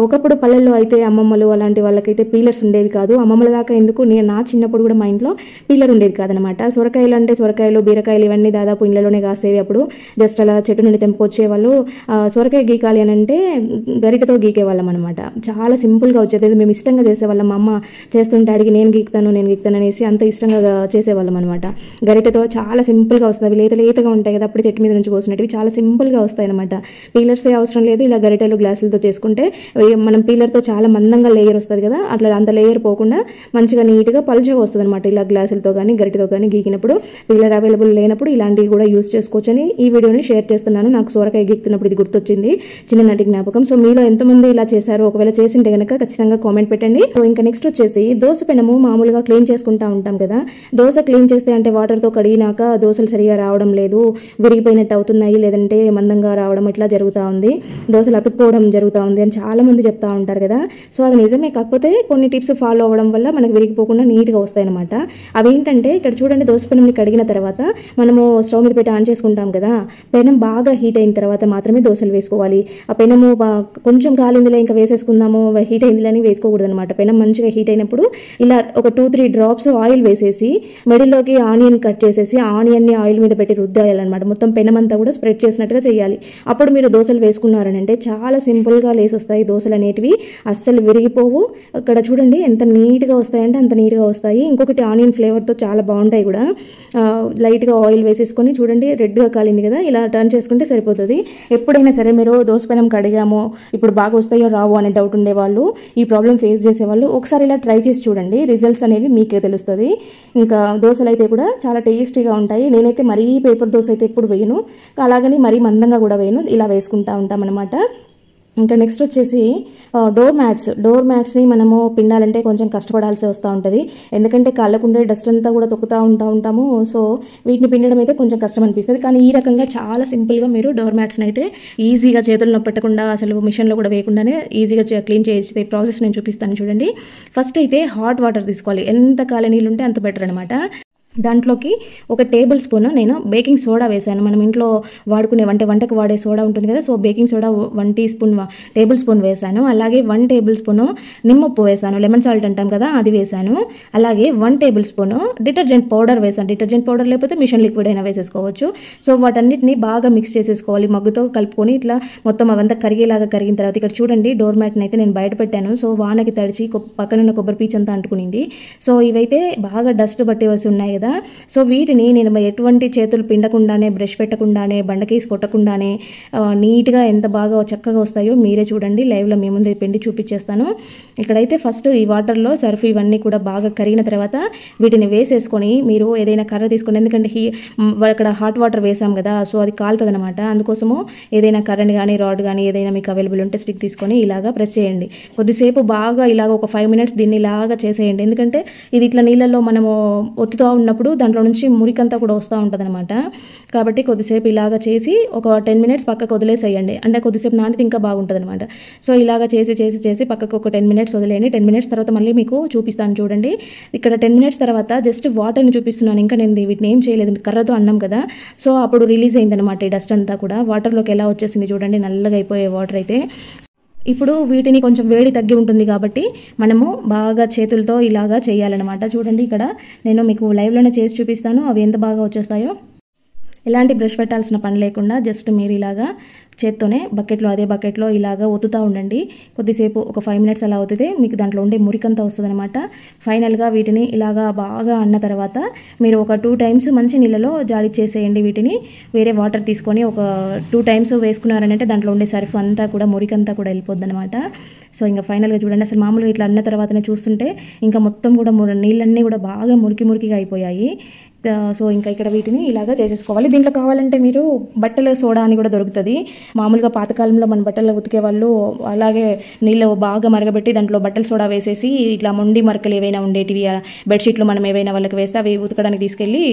ఒకప్పుడు పల్లెల్లో అయితే అమ్మమ్మలు అలాంటి వాళ్ళకైతే పీలర్స్ ఉండేవి కాదు. అమ్మమ్మల దాకా ఎందుకు, నా చిన్నప్పుడు కూడా మా ఇంట్లో పీలర్ ఉండేది కాదనమాట. సొరకాయలు అంటే సొరకాయలు, బీరకాయలు ఇవన్నీ దాదాపు ఇళ్ళలోనే కాసేవి. అప్పుడు జస్ట్ అలా చెట్టు నుండి తెంపుకొచ్చేవాళ్ళు. సొరకాయ గీకాలి అని అంటే గరిటతో గీకేవాళ్ళం అనమాట. చాలా సింపుల్గా వచ్చేది. మేము ఇష్టంగా చేసేవాళ్ళం. మా అమ్మ చేస్తుంటే అడిగి నేను గీకుతాను అనేసి అంత ఇష్టంగా చేసేవాళ్ళం అనమాట. గరిటతో చాలా సింపుల్గా వస్తుంది. అవి లేతగా ఉంటాయి కదా, అప్పుడు చెట్టు మీద నుంచి కోసినవి చాలా సింపుల్గా వస్తాయి అనమాట. పీలర్సే అవసరం లేదు. ఇలా గరిటెలు గ్లాసులతో చేసుకుంటే మనం పీలర్తో చాలా మందంగా లేయర్ వస్తుంది కదా, అట్లా అంత లేయర్ పోకుండా మంచిగా నీట్గా పలుచగా వస్తుంది అనమాట. ఇలా గ్లాసులతో కానీ గరిటతో కానీ గీకినప్పుడు, పీలర్ అవైలబుల్ లేనప్పుడు ఇలాంటివి కూడా యూజ్ చేసుకోవచ్చని ఈ వీడియోని షేర్ చేస్తున్నాను. నాకు సొరకాయ గీకుతున్నప్పుడు ఇది గుర్తొచ్చింది, చిన్ననాటి జ్ఞాపకం. సో మీలో ఎంతమంది ఇలా చేశారో, ఒకవేళ చేసింటే కనుక ఖచ్చితంగా కామెంట్ పెట్టండి. సో ఇంకా నెక్స్ట్ వచ్చేసి దోశ పెనము మామూలుగా క్లీన్ చేసుకుంటూ ఉంటాం కదా. దోశ క్లీన్ చేస్తే అంటే వాటర్తో కడిగినాక దోశలు సరిగా రావడం లేదు, విరిగిపోయినట్టు అవుతున్నాయి, లేదంటే మందంగా రావడం ఇట్లా జరుగుతూ ఉంది, దోశలు అతుక్కోవడం జరుగుతూ ఉంది అని చాలా మంది చెప్తా ఉంటారు కదా. సో అది నిజమే. కాకపోతే కొన్ని టిప్స్ ఫాలో అవ్వడం వల్ల మనకు విరిగిపోకుండా నీట్గా వస్తాయి అనమాట. అవేంటంటే ఇక్కడ చూడండి, దోశ పెనంని కడిగిన తర్వాత మనము స్టవ్ మీద పెట్టి ఆన్ చేసుకుంటాం కదా, పెనం బాగా హీట్ అయిన తర్వాత మాత్రమే దోశలు వేసుకోవాలి. ఆ పెనము కొంచెం కాలిందిలే ఇంకా వేసేసుకుందాము, హీట్ అయిందిలే అని వేసుకోకూడదు అనమాట. పెనం మంచిగా హీట్ అయినప్పుడు ఇలా ఒక 2-3 డ్రాప్స్ ఆయిల్ వేసేసి మిడిల్లోకి ఆనియన్ కట్ చేసేసి ఆనియన్ని ఆయిల్ మీద పెట్టి రుద్దాయాలన్నమాట. మొత్తం పెనం అంతా కూడా స్ప్రెడ్ చేసినట్టుగా చేయాలి. అప్పుడు మీరు దోశలు వేసుకున్నారనంటే చాలా సింపుల్గా లేసి వస్తాయి దోశలు అనేటివి. అస్సలు విరిగిపోవు. ఇక్కడ చూడండి ఎంత నీట్గా వస్తాయంటే అంత నీట్గా వస్తాయి. ఇంకొకటి ఆనియన్ ఫ్లేవర్తో చాలా బాగుంటాయి కూడా. లైట్గా ఆయిల్ వేసేసుకొని చూడండి రెడ్గా కాలింది కదా, ఇలా టర్న్ చేసుకుంటే సరిపోతుంది. ఎప్పుడైనా సరే మీరు దోసపెనం కడిగామో ఇప్పుడు బాగా వస్తాయో రావు అనే డౌట్ ఉండేవాళ్ళు, ఈ ప్రాబ్లం ఫేస్ చేసేవాళ్ళు ఒకసారి ఇలా ట్రై చేసి చూడండి. రిజల్ట్స్ అనేవి మీకే తెలుస్తుంది. ఇంకా దోశలు అయితే కూడా చాలా టేస్టీగా ఉంటాయి. నేనైతే మరీ పేపర్ దోశ అయితే ఎప్పుడు వేయను, అలాగని మరీ మందంగా కూడా వేయను, ఇలా వేసుకుంటా ఉంటామన్నమాట. ఇంకా నెక్స్ట్ వచ్చేసి డోర్ మ్యాట్స్ని మనము పిండాలంటే కొంచెం కష్టపడాల్సి వస్తూ ఉంటుంది. ఎందుకంటే కాళ్ళకుండే డస్ట్ అంతా కూడా తొక్కుతూ ఉంటాము. సో వీటిని పిండడం అయితే కొంచెం కష్టం అనిపిస్తుంది. కానీ ఈ రకంగా చాలా సింపుల్గా మీరు డోర్ మ్యాట్స్ని అయితే ఈజీగా చేతుల్లో పెట్టకుండా అసలు మిషన్లో కూడా వేయకుండానే ఈజీగా క్లీన్ చేసే ప్రాసెస్ నేను చూపిస్తాను చూడండి. ఫస్ట్ అయితే హాట్ వాటర్ తీసుకోవాలి. ఎంత కాల నీళ్ళు ఉంటే అంత బెటర్ అనమాట. దాంట్లోకి 1 టేబుల్ స్పూన్ నేను బేకింగ్ సోడా వేసాను. మనం ఇంట్లో వాడుకునే వంటకు వాడే సోడా ఉంటుంది కదా, so baking soda 1 table spoon వేసాను. అలాగే 1 టేబుల్ స్పూన్ నిమ్మప్పు వేసాను, లెమన్ సాల్ట్ అంటాం కదా అది వేసాను. అలాగే 1 టేబుల్ స్పూన్ డిటర్జెంట్ పౌడర్ వేసాను. డిటర్జెంట్ పౌడర్ లేకపోతే మిషన్ లిక్విడ్ అయినా వేసేసుకోవచ్చు. సో వాటన్నిటిని బాగా మిక్స్ చేసేసుకోవాలి. మగ్గుతో కలుపుకొని ఇట్లా మొత్తం అవంతా కరిగేలాగా కరిగిన తర్వాత ఇక్కడ చూడండి డోర్ మ్యాట్ని అయితే నేను బయట పెట్టాను. సో వానకి తడిచి పక్కనున్న కొబ్బరి పీచు అంతా అంటుకునింది. సో ఇవైతే బాగా డస్ట్ బట్టి వేసి ఉన్నాయి. సో వీటిని నేను ఎటువంటి చేతులు పిండకుండానే, బ్రష్ పెట్టకుండానే, బండకేసి కొట్టకుండానే నీట్గా ఎంత బాగా చక్కగా వస్తాయో మీరే చూడండి. లైవ్లో మీ ముందే పిండి చూపించేస్తాను. ఇక్కడైతే ఫస్ట్ ఈ వాటర్లో సర్ఫ్ ఇవన్నీ కూడా బాగా కరిగిన తర్వాత వీటిని వేసేసుకొని మీరు ఏదైనా కర్ర తీసుకొని, ఎందుకంటే ఇక్కడ హాట్ వాటర్ వేసాం కదా, సో అది కాలుతుంది అనమాట. అందుకోసము ఏదైనా కర్రని కానీ రాడ్ కానీ ఏదైనా మీకు అవైలబుల్ ఉంటే స్టిక్ తీసుకొని ఇలాగా ప్రెస్ చేయండి. కొద్దిసేపు బాగా ఇలాగ ఒక 5 మినిట్స్ దీన్ని ఇలాగా చేసేయండి. ఎందుకంటే ఇది ఇట్లా నీళ్ళల్లో మనము ఒత్తుతూ ఉన్నప్పుడు దాంట్లో నుంచి మురికంతా కూడా వస్తూ ఉంటుంది అనమాట. కాబట్టి కొద్దిసేపు ఇలాగ చేసి ఒక 10 మినిట్స్ పక్కకు వదిలేసేయండి. అంటే కొద్దిసేపు నానితే ఇంకా బాగుంటుంది అనమాట. సో ఇలాగ చేసి పక్కకు ఒక 10 మినిట్స్ వదిలేయండి. 10 మినిట్స్ తర్వాత మళ్ళీ మీకు చూపిస్తాను చూడండి. ఇక్కడ 10 మినిట్స్ తర్వాత జస్ట్ వాటర్ని చూపిస్తున్నాను. ఇంకా నేను వీటిని ఏం చేయలేదు, కర్రతో అన్నాం కదా, సో అప్పుడు రిలీజ్ అయిందనమాట ఈ డస్ట్ అంతా కూడా. వాటర్లోకి ఎలా వచ్చేసింది చూడండి, నల్లగా అయిపోయే వాటర్ అయితే. ఇప్పుడు వీటిని కొంచెం వేడి తగ్గి ఉంటుంది కాబట్టి మనము బాగా చేతులతో ఇలాగా చేయాలన్నమాట. చూడండి ఇక్కడ నేను మీకు లైవ్లోనే చేసి చూపిస్తాను అవి ఎంత బాగా వచ్చేస్తాయో. ఎలాంటి బ్రష్ పెట్టాల్సిన పని లేకుండా జస్ట్ మీరు ఇలాగా చేత్తోనే అదే బకెట్లో ఇలాగా ఒత్తుతూ ఉండండి. కొద్దిసేపు ఒక 5 మినిట్స్ అలా అవుతుంది, మీకు దాంట్లో ఉండే మురికంతా వస్తుంది అనమాట. ఫైనల్గా వీటిని ఇలాగా బాగా అన్న తర్వాత మీరు ఒక 2 టైమ్స్ మంచి నీళ్ళలో జాడిచ్చేసేయండి. వీటిని వేరే వాటర్ తీసుకొని ఒక 2 టైమ్స్ వేసుకున్నారనంటే దాంట్లో ఉండే సర్ఫ్ అంతా కూడా మురికంతా కూడా వెళ్ళిపోద్ది అనమాట. సో ఇంకా ఫైనల్గా చూడండి, అసలు మామూలుగా ఇట్లా అన్న తర్వాతనే చూస్తుంటే ఇంకా మొత్తం కూడా నీళ్ళన్నీ కూడా బాగా మురికిగా అయిపోయాయి. సో ఇంకా ఇక్కడ వీటిని ఇలాగా చేసేసుకోవాలి. దీంట్లో కావాలంటే మీరు బట్టల సోడా అని కూడా దొరుకుతుంది. మామూలుగా పాతకాలంలో మన బట్టలు ఉతికే వాళ్ళు అలాగే నీళ్ళు బాగా మరగబెట్టి దాంట్లో బట్టల సోడా వేసేసి ఇట్లా మొండి మరకలు ఏవైనా ఉండేటివి బెడ్షీట్లు మనం ఏవైనా వాళ్ళకి వేస్తే అవి ఉతకడానికి తీసుకెళ్ళి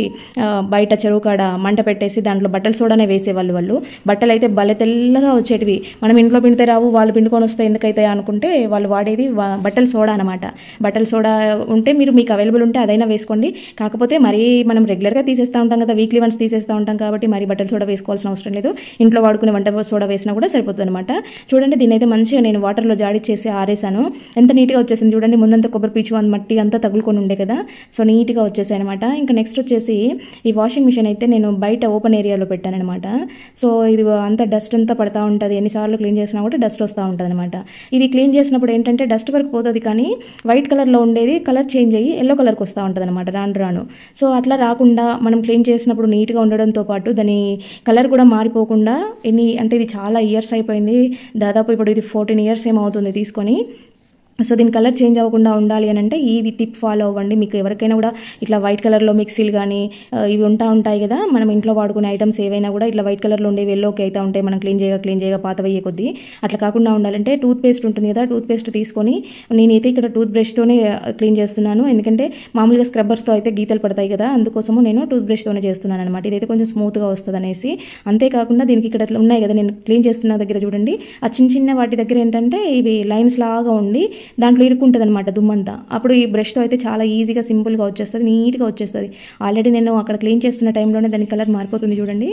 బయట చెరువు కాడ మంట పెట్టేసి దాంట్లో బట్టల సోడానే వేసేవాళ్ళు. వాళ్ళు బట్టలు అయితే భలే తెల్లగా వచ్చేటివి. మనం ఇంట్లో పిండితే రావు, వాళ్ళు పిండుకొని వస్తే ఎందుకైతే అనుకుంటే వాళ్ళు వాడేది బట్టల సోడా అనమాట. బట్టల సోడా ఉంటే మీకు అవైలబుల్ ఉంటే అదైనా వేసుకోండి. కాకపోతే మరీ మనం రెగ్యులర్గా తీసేస్తూ ఉంటాం కదా, వీక్లీ వన్స్ తీసేస్తూ ఉంటాం కాబట్టి మరి బట్టల సోడా వేసుకోవాల్సిన అవసరం లేదు. ఇంట్లో వాడుకునే వంట సోడా వేసినా కూడా సరిపోతుంది అనమాట. చూడండి దీని అయితే మంచిగా నేను వాటర్లో జాడిచ్చేసి ఆరేసాను. ఎంత నీట్గా వచ్చేసింది చూడండి. ముందంతా కొబ్బరి పీచు మట్టి అంతా తగులుకొని ఉండే కదా, సో నీట్గా వచ్చేసాయి అనమాట. ఇంకా నెక్స్ట్ వచ్చేసి ఈ వాషింగ్ మిషన్ అయితే నేను బయట ఓపెన్ ఏరియాలో పెట్టాను అనమాట. సో ఇది అంతా డస్ట్ అంతా పడతా ఉంటుంది, ఎన్నిసార్లు క్లీన్ చేసినా కూడా డస్ట్ వస్తూ ఉంటుంది అనమాట. ఇది క్లీన్ చేసినప్పుడు ఏంటంటే డస్ట్ వరకు పోతుంది, కానీ వైట్ కలర్లో ఉండేది కలర్ చేంజ్ అయ్యి ఎల్లో కలర్కి వస్తూ ఉంటుంది అనమాట రాను. సో అట్లా రాకుండా మనం క్లీన్ చేసినప్పుడు నీట్గా ఉండడంతో పాటు దాని కలర్ కూడా మారిపోకుండా అంటే ఇది చాలా ఇయర్స్ అయిపోయింది, దాదాపు ఇప్పుడు ఇది 14 ఇయర్స్ ఏమవుతుంది తీసుకొని. సో దీని కలర్ చేంజ్ అవ్వకుండా ఉండాలి అని అంటే ఇది టిప్ ఫాలో అవ్వండి. మీకు ఎవరికైనా కూడా ఇట్లా వైట్ కలర్లో మిక్సీలు కానీ ఇవి ఉంటాయి కదా, మనం ఇంట్లో వాడుకునే ఐటమ్స్ ఏవైనా కూడా ఇట్లా వైట్ కలర్లో ఉండేవి ఎల్లోకి అయితే ఉంటాయి, మనం క్లీన్ చేయగా పాతవయ్యే కొద్దీ. అట్లా కాకుండా ఉండాలంటే టూత్ పేస్ట్ ఉంటుంది కదా, టూత్ పేస్ట్ తీసుకొని నేనైతే ఇక్కడ టూత్ బ్రష్తోనే క్లీన్ చేస్తున్నాను. ఎందుకంటే మామూలుగా స్క్రబ్బర్స్తో అయితే గీతలు పడతాయి కదా, అందుకోసము నేను టూత్ బ్రష్తోనే చేస్తున్నాను అనమాట. ఇదైతే కొంచెం స్మూత్గా వస్తుంది అనేసి. అంతేకాకుండా దీనికి ఇక్కడ ఉన్నాయి కదా, నేను క్లీన్ చేస్తున్న దగ్గర చూడండి, ఆ చిన్న వాటి దగ్గర ఏంటంటే ఇవి లైన్స్ లాగా ఉండి దాంట్లో ఇరుక్కుంటుంది అనమాట దుమ్మంతా. అప్పుడు ఈ బ్రష్తో అయితే చాలా ఈజీగా సింపుల్గా వచ్చేస్తుంది, నీట్గా వచ్చేస్తుంది. ఆల్రెడీ నేను అక్కడ క్లీన్ చేస్తున్న టైంలోనే దాని కలర్ మారిపోతుంది చూడండి,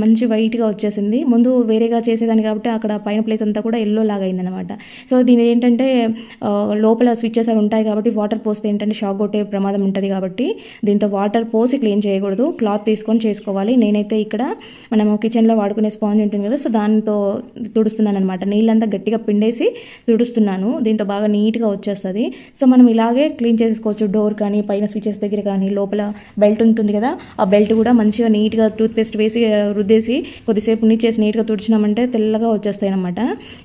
మంచి వైట్గా వచ్చేసింది. ముందు వేరేగా చేసేదాన్ని కాబట్టి అక్కడ పైన ప్లేస్ అంతా కూడా ఎల్లో లాగా అయిందనమాట. సో దీని ఏంటంటే లోపల స్విచ్చెస్ అవి ఉంటాయి కాబట్టి వాటర్ పోస్తే ఏంటంటే షాక్ కొట్టే ప్రమాదం ఉంటుంది కాబట్టి దీంతో వాటర్ పోసి క్లీన్ చేయకూడదు, క్లాత్ తీసుకొని చేసుకోవాలి. నేనైతే ఇక్కడ మనము కిచెన్లో వాడుకునే స్పాంజ్ ఉంటుంది కదా, సో దాంతో తుడుస్తున్నాను అనమాట. నీళ్ళంతా గట్టిగా పిండేసి తుడుస్తున్నాను, దీంతో బాగా నీట్గా వచ్చేస్తుంది. సో మనం ఇలాగే క్లీన్ చేసుకోవచ్చు. డోర్ కానీ పైన స్విచెస్ దగ్గర కానీ లోపల బెల్ట్ ఉంటుంది కదా, ఆ బెల్ట్ కూడా మంచిగా నీట్గా టూత్ పేస్ట్ వేసి రుద్దేసి కొద్దిసేపు నీచేసి నీట్గా తుడిచినామంటే తెల్లగా వచ్చేస్తాయి అనమాట.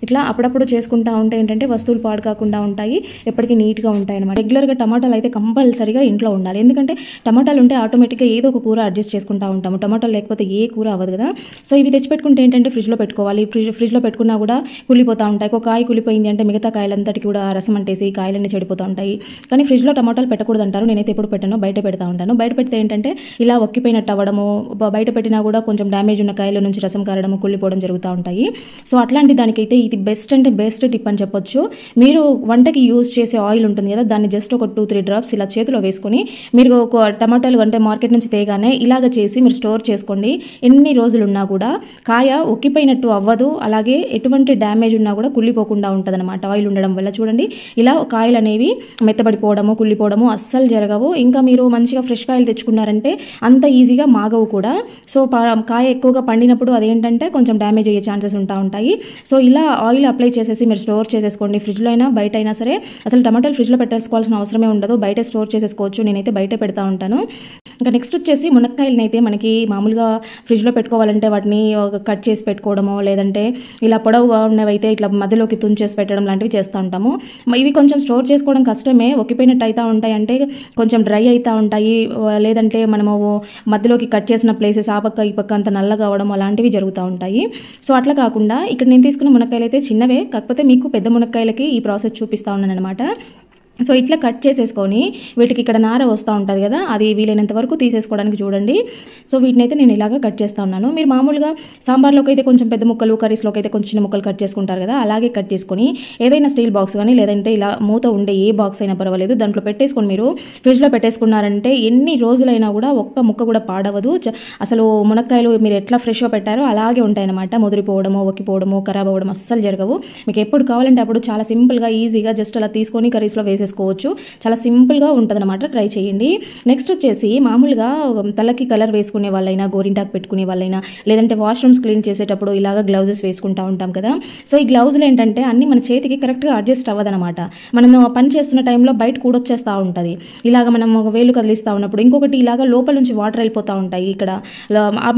ఇట్లా అప్పుడప్పుడు చేసుకుంటా ఉంటే ఏంటంటే వస్తువులు పాడు కాకుండా ఉంటాయి, ఎప్పటికీ నీట్గా ఉంటాయి అనమాట. రెగ్యులర్గా టమాటాలు అయితే కంపల్సరీగా ఇంట్లో ఉండాలి, ఎందుకంటే టమాటాలు ఉంటే ఆటోమేటిక్గా ఏదో ఒక కూర అడ్జస్ట్ చేసుకుంటూ ఉంటాము. టమాటాలు లేకపోతే ఏ కూర అవ్వదు కదా. సో ఇవి తెచ్చిపెట్టుకుంటే ఏంటంటే ఫ్రిడ్జ్లో పెట్టుకోవాలి. ఫ్రిడ్జ్లో పెట్టుకున్నా కూడా కుళ్ళిపోతూ ఉంటాయి. ఒక కాయ కుళ్ళిపోయింది అంటే మిగతా కాయలంతటికి కూడా రసం అంటేసి కాయలన్నీ చెడిపోతూ ఉంటాయి. కానీ ఫ్రిడ్జ్లో టమాటాలు పెట్టకూడదు అంటారు. నేనైతే ఎప్పుడు పెట్టానో బయట పెడతా ఉంటాను. బయట పెడితే ఏంటంటే ఇలా ఒక్కిపోయినట్టు అవ్వడము, బయట పెట్టినా కూడా కొంచెం డ్యామేజ్ ఉన్న కాయల నుంచి రసం కారడము, కుళ్ళిపోవడం జరుగుతూ ఉంటాయి. సో అట్లాంటి దానికైతే ఇది బెస్ట్ అంటే బెస్ట్ టిప్ అని చెప్పొచ్చు. మీరు వంటకి యూజ్ చేసే ఆయిల్ ఉంటుంది కదా, దాన్ని జస్ట్ ఒక 2-3 డ్రాప్స్ ఇలా చేతిలో వేసుకొని మీరు ఒక టమాటాలు అంటే మార్కెట్ నుంచి తేగానే ఇలాగ చేసి మీరు స్టోర్ చేసుకోండి. ఎన్ని రోజులు ఉన్నా కూడా కాయ ఒక్కిపోయినట్టు అవ్వదు, అలాగే ఎటువంటి డ్యామేజ్ ఉన్నా కూడా కుళ్ళిపోకుండా ఉంటుంది అనమాట ఆయిల్ ఉండడం వల్ల. చూడండి ఇలా కాయలు అనేవి మెత్తబడిపోవడము, కుళ్ళిపోవడము అస్సలు జరగవు. ఇంకా మీరు మంచిగా ఫ్రెష్ కాయలు తెచ్చుకున్నారంటే అంత ఈజీగా మాగవు కూడా. సో కాయ ఎక్కువగా పండినప్పుడు అదేంటంటే కొంచెం డ్యామేజ్ అయ్యే ఛాన్సెస్ ఉంటాయి. సో ఇలా ఆయిల్ అప్లై చేసేసి మీరు స్టోర్ చేసేసుకోండి. ఫ్రిడ్జ్లో అయినా బయట అయినా సరే, అసలు టమాటాలు ఫ్రిడ్జ్లో పెట్టేసుకోవాల్సిన అవసరమే ఉండదు, బయట స్టోర్ చేసేసుకోవచ్చు. నేనైతే బయట పెడతా ఉంటాను. ఇంకా నెక్స్ట్ వచ్చేసి మునక్కాయలని అయితే మనకి మామూలుగా ఫ్రిడ్జ్లో పెట్టుకోవాలంటే వాటిని కట్ చేసి పెట్టుకోవడమో, లేదంటే ఇలా పొడవుగా ఉన్నవైతే ఇట్లా మధ్యలోకి తుంచేసి పెట్టడం లాంటివి చేస్తూ ఉంటాము. ఇవి కొంచెం స్టోర్ చేసుకోవడం కష్టమే, ఒక్కిపోయినట్టు అవుతూ ఉంటాయి, అంటే కొంచెం డ్రై అవుతూ ఉంటాయి, లేదంటే మనము మధ్యలోకి కట్ చేసిన ప్లేసెస్ ఆ పక్క ఈ పక్క అంత నల్లగా అవడం అలాంటివి జరుగుతూ ఉంటాయి. సో అట్లా కాకుండా ఇక్కడ నేను తీసుకున్న మునక్కాయలు అయితే చిన్నవే, కాకపోతే మీకు పెద్ద మునక్కాయలకి ఈ ప్రాసెస్ చూపిస్తూ ఉన్నాను అనమాట. సో ఇట్లా కట్ చేసేసుకొని వీటికి ఇక్కడ నార వస్తూ ఉంటుంది కదా, అది వీలైనంత వరకు తీసేసుకోవడానికి చూడండి. సో వీటిని అయితే నేను ఇలాగ కట్ చేస్తూ ఉన్నాను. మీరు మామూలుగా సాంబార్లోకి అయితే కొంచెం పెద్ద ముక్కలు, కర్రీస్లోకి అయితే కొంచెం చిన్న ముక్కలు కట్ చేసుకుంటారు కదా, అలాగే కట్ చేసుకొని ఏదైనా స్టీల్ బాక్స్ కానీ లేదంటే ఇలా మూత ఉండే ఏ బాక్స్ అయినా పర్వాలేదు దాంట్లో పెట్టేసుకొని మీరు ఫ్రిడ్జ్లో పెట్టేసుకున్నారంటే ఎన్ని రోజులైనా కూడా ఒక్క ముక్క కూడా పాడవదు. అసలు మునక్కాయలు మీరు ఎట్లా ఫ్రెష్గా పెట్టారో అలాగే ఉంటాయన్నమాట. ముదిరిపోవడము, ఒక్కిపోవడము, ఖరాబ్ అవ్వడం అస్సలు జరగవు. మీకు ఎప్పుడు కావాలంటే అప్పుడు చాలా సింపుల్గా ఈజీగా జస్ట్ అలా తీసుకొని కర్రీస్లో వేసేసుకోవచ్చు. చాలా సింపుల్గా ఉంటుంది అనమాట, ట్రై చేయండి. నెక్స్ట్ వచ్చేసి మామూలుగా తలకి కలర్ వేసుకునే వాళ్ళైనా, గోరింటాకు పెట్టుకునే వాళ్ళైనా, లేదంటే వాష్రూమ్స్ క్లీన్ చేసేటప్పుడు ఇలాగ గ్లౌజెస్ వేసుకుంటూ ఉంటాం కదా. సో ఈ గ్లౌజులు ఏంటంటే అన్ని మన చేతికి కరెక్ట్గా అడ్జస్ట్ అవ్వదనమాట. మనం పని చేస్తున్న టైంలో బయట కూడొచ్చేస్తూ ఉంటుంది, ఇలాగ మనం వేలు కదిలిస్తూ ఉన్నప్పుడు. ఇంకొకటి ఇలాగ లోపల నుంచి వాటర్ వెళ్ళిపోతూ ఉంటాయి, ఇక్కడ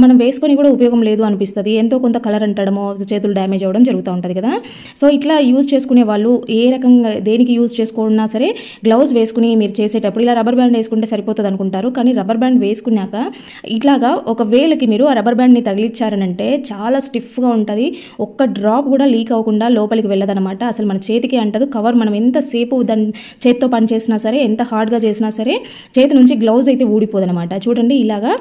మనం వేసుకొని కూడా ఉపయోగం లేదు అనిపిస్తుంది, ఎంతో కొంత కలర్ అంటడము, చేతులు డ్యామేజ్ అవ్వడం జరుగుతూ ఉంటుంది కదా. సో ఇట్లా యూజ్ చేసుకునే వాళ్ళు ఏ రకంగా దేనికి యూజ్ చేసుకున్నా సరే గ్లౌజ్ వేసుకుని మీరు చేసేటప్పుడు ఇలా రబ్బర్ బ్యాండ్ వేసుకుంటే సరిపోతుంది అనుకుంటారు, కానీ రబ్బర్ బ్యాండ్ వేసుకున్నాక ఇట్లాగా ఒక వేలకి మీరు ఆ రబ్బర్ బ్యాండ్ని తగిలించారనంటే చాలా స్టిఫ్గా ఉంటుంది, ఒక్క డ్రాప్ కూడా లీక్ అవ్వకుండా లోపలికి వెళ్ళదనమాట. అసలు మన చేతికి అంటదు కవర్. మనం ఎంతసేపు దాన్ని చేతితో పని చేసినా సరే, ఎంత హార్డ్గా చేసినా సరే చేతి నుంచి గ్లౌజ్ అయితే ఊడిపోదనమాట. చూడండి ఇలాగా